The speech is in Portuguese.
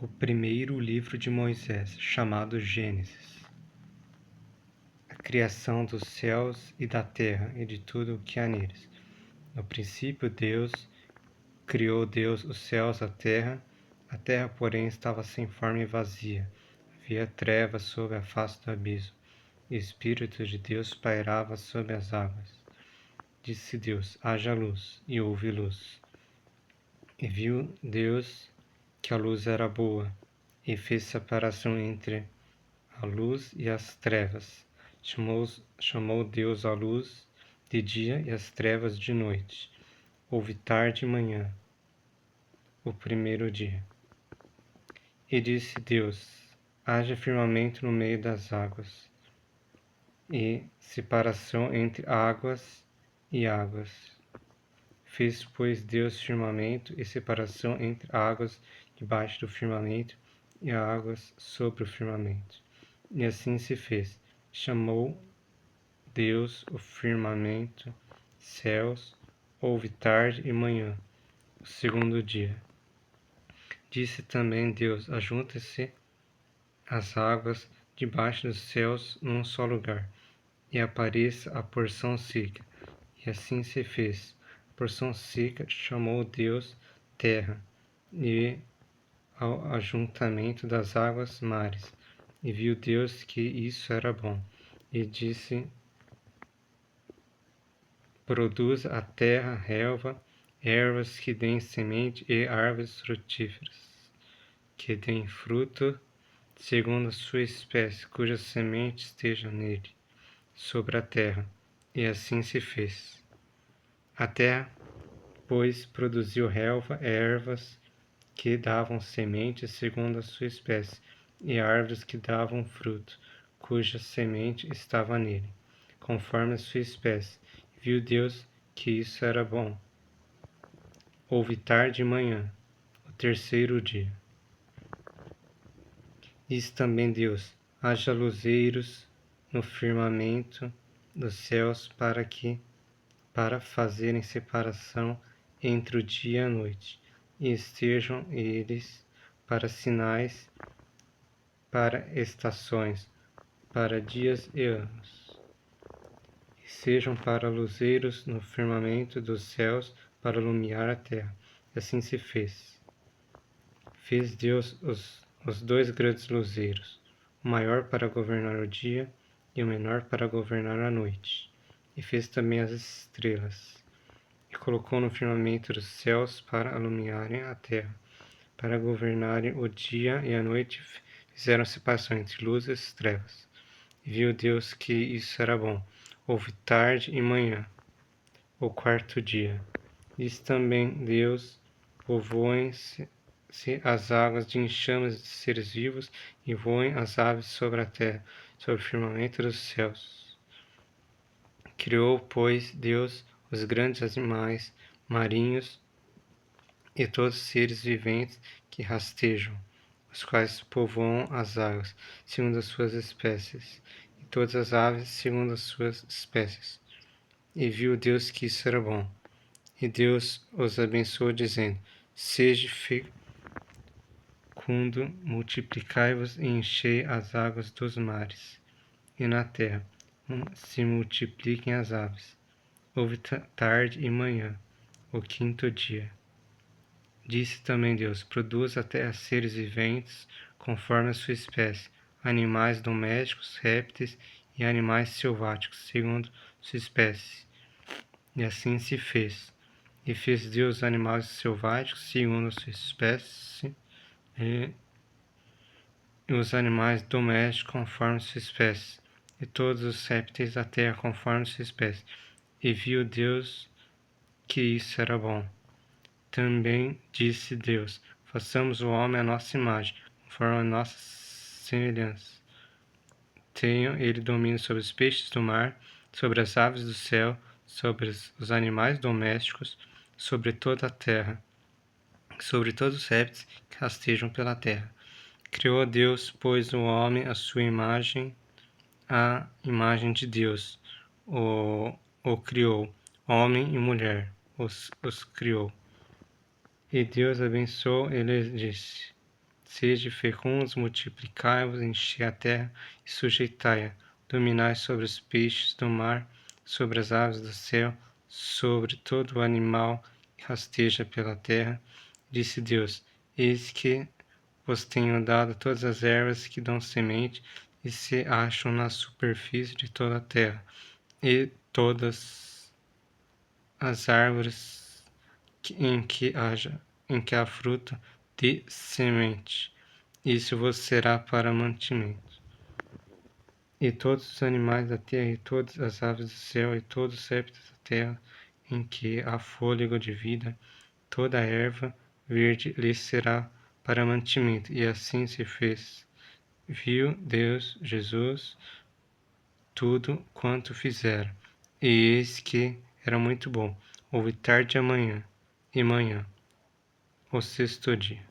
O primeiro livro de Moisés, chamado Gênesis. A criação dos céus e da terra e de tudo o que há neles. No princípio criou Deus os céus e a terra, porém, estava sem forma e vazia. Havia trevas sobre a face do abismo, e o Espírito de Deus pairava sobre as águas. Disse Deus: haja luz, e houve luz. E viu Deus que a luz era boa, e fez separação entre a luz e as trevas. Chamou Deus a luz de dia e as trevas de noite. Houve tarde e manhã, o primeiro dia. E disse Deus: haja firmamento no meio das águas, e separação entre águas e águas. Fez, pois, Deus firmamento e separação entre águas debaixo do firmamento e águas sobre o firmamento. E assim se fez. Chamou Deus o firmamento, céus. Houve tarde e manhã, o segundo dia. Disse também Deus: ajuntem-se as águas debaixo dos céus num só lugar, e apareça a porção seca. E assim se fez. A porção seca chamou Deus terra, e ao ajuntamento das águas mares. E viu Deus que isso era bom. E disse: produz a terra relva, ervas que deem semente e árvores frutíferas, que deem fruto segundo a sua espécie, cuja semente esteja nele, sobre a terra. E assim se fez. A terra, pois, produziu relva, ervas que davam semente segundo a sua espécie, e árvores que davam fruto, cuja semente estava nele, conforme a sua espécie. Viu Deus que isso era bom. Houve tarde e manhã, o terceiro dia. Disse também Deus: haja luzeiros no firmamento dos céus para fazerem separação entre o dia e a noite, e estejam eles para sinais, para estações, para dias e anos. E sejam para luzeiros no firmamento dos céus, para iluminar a terra. E assim se fez. Fez Deus os dois grandes luzeiros, o maior para governar o dia e o menor para governar a noite. E fez também as estrelas. E colocou no firmamento dos céus para iluminarem a terra, para governarem o dia e a noite. Fizeram separação entre luz e trevas. E viu Deus que isso era bom. Houve tarde e manhã, o quarto dia. Disse também Deus: povoem-se as águas de enxames de seres vivos, e voem as aves sobre a terra, sobre o firmamento dos céus. Criou, pois, Deus os grandes animais marinhos e todos os seres viventes que rastejam, os quais povoam as águas, segundo as suas espécies, e todas as aves segundo as suas espécies. E viu Deus que isso era bom. E Deus os abençoou, dizendo: sede fecundo, multiplicai-vos e enchei as águas dos mares, e na terra se multipliquem as aves. Houve tarde e manhã, o quinto dia. Disse também Deus: produz a terra seres viventes, conforme a sua espécie, animais domésticos, répteis e animais selváticos, segundo sua espécie. E assim se fez. E fez Deus os animais selváticos, segundo a sua espécie, e os animais domésticos, conforme a sua espécie, e todos os répteis da terra, conforme a sua espécie. E viu Deus que isso era bom. Também disse Deus: façamos o homem à nossa imagem, conforme a nossa semelhança. Tenha ele domínio sobre os peixes do mar, sobre as aves do céu, sobre os animais domésticos, sobre toda a terra, sobre todos os répteis que rastejam pela terra. Criou Deus, pois, o homem à sua imagem, a imagem de Deus o criou, homem e mulher os criou. E Deus abençoou e lhes disse: Sede fecundos, multiplicai-vos, enchei a terra e sujeitai-a, dominai sobre os peixes do mar, sobre as aves do céu, sobre todo o animal que rasteja pela terra. Disse Deus: Eis que vos tenho dado todas as ervas que dão semente e se acham na superfície de toda a terra, e todas as árvores em que há fruto de semente. Isso vos será para mantimento. E todos os animais da terra, e todas as aves do céu, e todos os répteis da terra, em que há fôlego de vida, toda a erva verde lhes será para mantimento. E assim se fez. Viu Deus, Jesus, tudo quanto fizera, e eis que era muito bom. Houve tarde e manhã, o sexto dia.